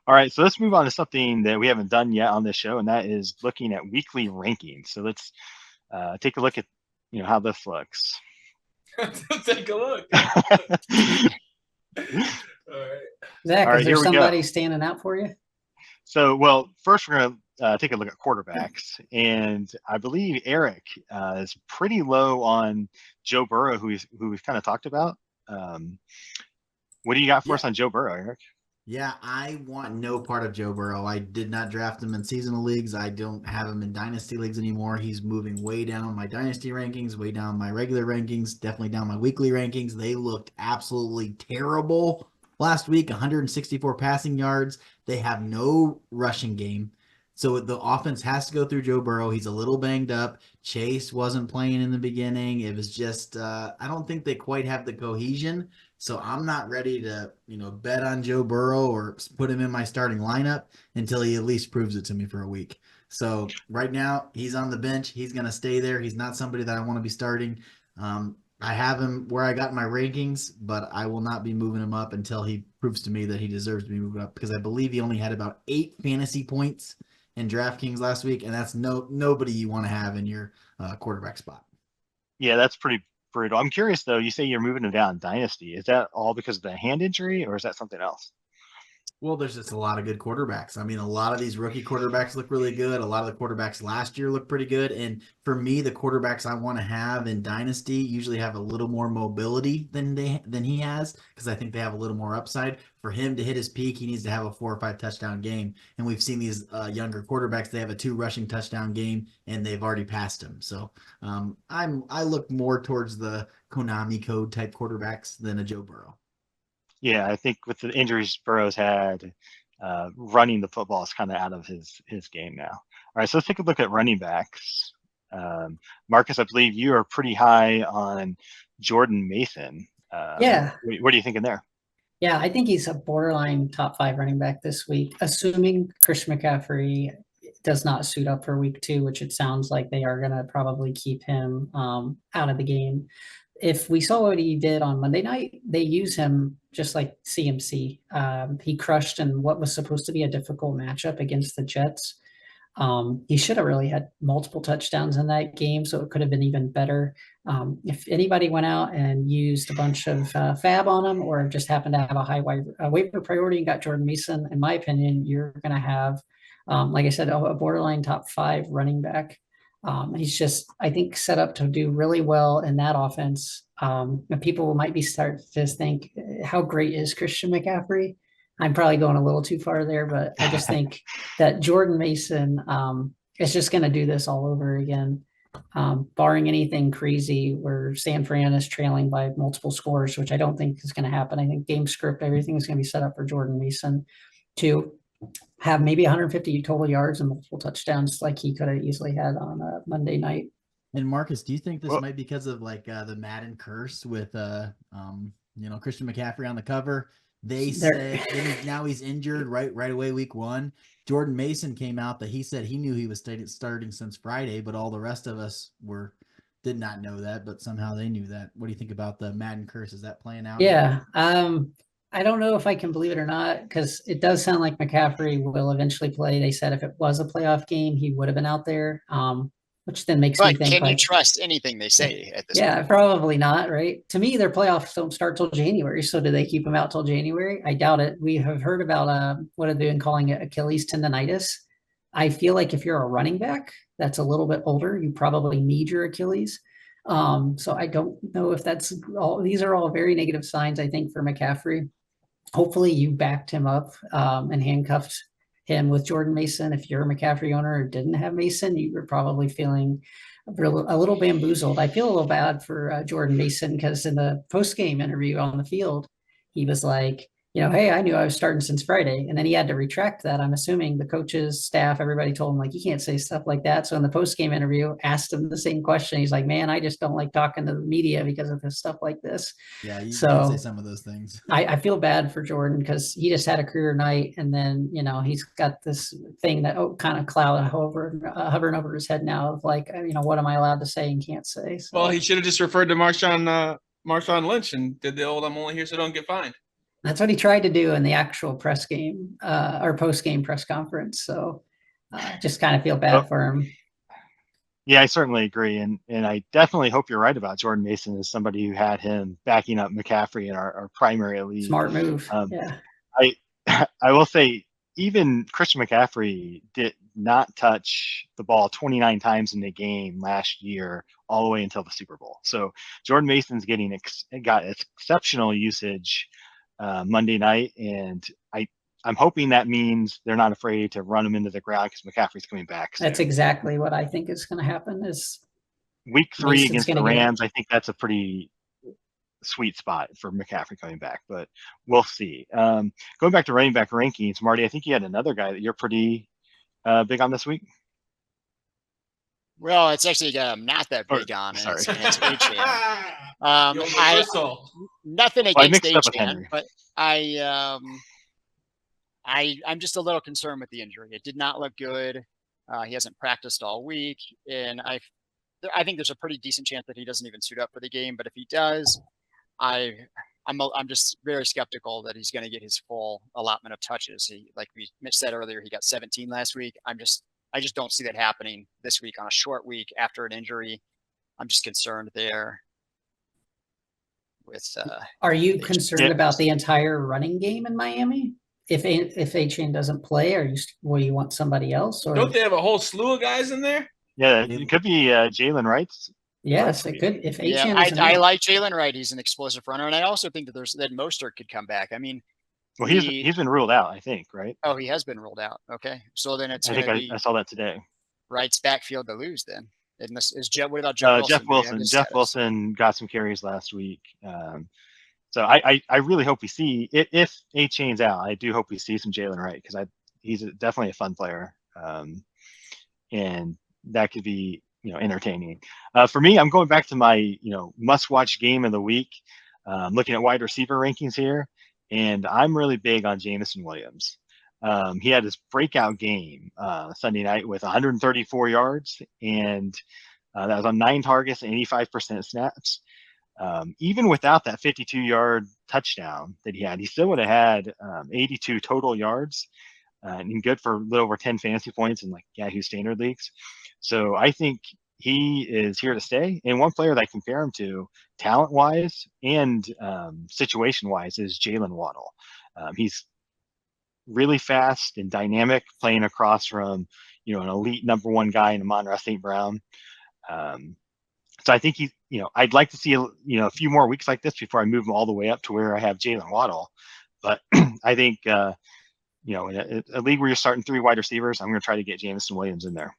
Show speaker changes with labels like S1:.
S1: All right, so let's move on to something that we haven't done yet on this show, and that is looking at weekly rankings. So let's take a look at how this looks.
S2: Take a look. All right.
S3: Zach,
S1: All
S3: is
S1: right,
S3: there
S1: here we go.
S3: somebody standing out for you?
S1: So, well, first we're going to take a look at quarterbacks, and I believe Eric is pretty low on Joe Burrow, who we've kind of talked about. What do you got for
S4: Yeah.
S1: us on Joe Burrow, Eric?
S4: Yeah, I want no part of Joe Burrow. I did not draft him in seasonal leagues. I don't have him in dynasty leagues anymore. He's moving way down my dynasty rankings, way down my regular rankings, definitely down my weekly rankings. They looked absolutely terrible last week, 164 passing yards. They have no rushing game. So the offense has to go through Joe Burrow. He's a little banged up. Chase wasn't playing in the beginning. It was just, I don't think they quite have the cohesion. So I'm not ready to, bet on Joe Burrow or put him in my starting lineup until he at least proves it to me for a week. So right now he's on the bench. He's going to stay there. He's not somebody that I want to be starting. I have him where I got my rankings, but I will not be moving him up until he proves to me that he deserves to be moved up, because I believe he only had about 8 fantasy points in DraftKings last week, and that's nobody you want to have in your quarterback spot.
S1: Yeah, that's pretty brutal. I'm curious though. You say you're moving him down in dynasty. Is that all because of the hand injury, or is that something else?
S4: Well, there's just a lot of good quarterbacks. I mean, a lot of these rookie quarterbacks look really good. A lot of the quarterbacks last year look pretty good. And for me, the quarterbacks I want to have in Dynasty usually have a little more mobility than he has, because I think they have a little more upside. For him to hit his peak, he needs to have a 4 or 5 touchdown game. And we've seen these younger quarterbacks; they have a 2 rushing touchdown game, and they've already passed him. So I look more towards the Konami code type quarterbacks than a Joe Burrow.
S1: Yeah, I think with the injuries Burrow's had, running the football is kind of out of his game now. All right, so let's take a look at running backs. Marcus, I believe you are pretty high on Jordan Mason.
S3: Yeah.
S1: What are you thinking there?
S3: Yeah, I think he's a borderline top 5 running back this week, assuming Christian McCaffrey does not suit up for week 2, which it sounds like they are going to probably keep him out of the game. If we saw what he did on Monday night, they use him just like CMC. He crushed in what was supposed to be a difficult matchup against the Jets. He should have really had multiple touchdowns in that game, so it could have been even better. If anybody went out and used a bunch of fab on him, or just happened to have a high waiver priority and got Jordan Mason, in my opinion, you're going to have, like I said, a borderline top 5 running back. He's just, I think, set up to do really well in that offense. And people might be start to think, how great is Christian McCaffrey? I'm probably going a little too far there, but I just think that Jordan Mason is just going to do this all over again, barring anything crazy where San Fran is trailing by multiple scores, which I don't think is going to happen. I think game script, everything is going to be set up for Jordan Mason to have maybe 150 total yards and multiple touchdowns like he could have easily had on a Monday night.
S4: And Marcus, do you think this might be because of like the Madden curse with Christian McCaffrey on the cover? They said now he's injured right away week 1. Jordan Mason came out that he said he knew he was starting since Friday, but all the rest of us did not know that, but somehow they knew that. What do you think about the Madden curse? Is that playing out?
S3: Yeah. I don't know if I can believe it or not, because it does sound like McCaffrey will eventually play. They said if it was a playoff game, he would have been out there, which then makes me think,
S5: can you trust anything they say at this point?
S3: Yeah, probably not, right? To me, their playoffs don't start till January, so do they keep him out till January? I doubt it. We have heard about what are they calling it, Achilles tendonitis. I feel like if you're a running back that's a little bit older, you probably need your Achilles. So I don't know if that's all. These are all very negative signs, I think, for McCaffrey. Hopefully you backed him up and handcuffed him with Jordan Mason. If you're a McCaffrey owner or didn't have Mason, you were probably feeling a little bamboozled. I feel a little bad for Jordan Mason, because in the post-game interview on the field, he was like, hey, I knew I was starting since Friday. And then he had to retract that. I'm assuming the coaches, staff, everybody told him, like, you can't say stuff like that. So in the post-game interview, asked him the same question. He's like, man, I just don't like talking to the media because of this stuff like this.
S4: Yeah, you can say some of those things.
S3: I feel bad for Jordan, because he just had a career night. And then, he's got this thing that kind of cloud hovering over his head now of like, what am I allowed to say and can't say?
S2: So. Well, he should have just referred to Marshawn Lynch and did the old "I'm only here so don't get fined."
S3: That's what he tried to do in the actual press game or post game press conference. So just kind of feel bad for him.
S1: Yeah, I certainly agree, and I definitely hope you're right about Jordan Mason as somebody who had him backing up McCaffrey in our primary league.
S3: Smart move. Yeah.
S1: I will say even Christian McCaffrey did not touch the ball 29 times in the game last year, all the way until the Super Bowl. So Jordan Mason's got exceptional usage Monday night, and I'm hoping that means they're not afraid to run him into the ground because McCaffrey's coming back soon.
S3: That's exactly what I think is going to happen. Is
S1: week 3
S3: Mason's
S1: against the Rams, I think that's a pretty sweet spot for McCaffrey coming back, but we'll see. Going back to running back rankings, Marty, I think you had another guy that you're pretty big on this week.
S5: Well, it's actually not that big on.
S1: Sorry.
S5: It's Achane. Nothing
S1: I
S5: against
S1: mixed up with
S5: Achane,
S1: Henry.
S5: but I'm just a little concerned with the injury. It did not look good. He hasn't practiced all week, and I think there's a pretty decent chance that he doesn't even suit up for the game. But if he does, I'm just very skeptical that he's going to get his full allotment of touches. Like Mitch said earlier, he got 17 last week. I just don't see that happening this week on a short week after an injury. I'm just concerned there.
S3: Are you concerned about the entire running game in Miami? If Achane doesn't play, will you want somebody else? Or
S2: don't they have a whole slew of guys in there?
S1: Yeah, it could be Jalen Wright's.
S3: Yes, it could. If Achane
S5: I like Jalen Wright. He's an explosive runner, and I also think that Mostert could come back. I mean,
S1: well, he's been ruled out, I think, right?
S5: Oh, he has been ruled out. Okay, so then it's.
S1: I saw that today.
S5: Wright's backfield to lose then. And what about Jeff Wilson?
S1: Jeff Wilson. Jeff Wilson got some carries last week. So I really hope we see if Achane's out. I do hope we see some Jalen Wright because he's definitely a fun player, and that could be entertaining. For me, I'm going back to my must-watch game of the week. Looking at wide receiver rankings here, and I'm really big on Jameson Williams. He had his breakout game Sunday night with 134 yards, and that was on 9 targets and 85% snaps. Even without that 52-yard touchdown that he had, he still would have had 82 total yards and good for a little over 10 fantasy points in like Yahoo standard leagues. So I think he is here to stay. And one player that I compare him to talent-wise and situation-wise is Jalen Waddle. He's really fast and dynamic, playing across from an elite number 1 guy in Amon-Ra St. Brown. So I think I'd like to see a few more weeks like this before I move him all the way up to where I have Jalen Waddle. But I think in a league where you're starting 3 wide receivers, I'm going to try to get Jameson Williams in there.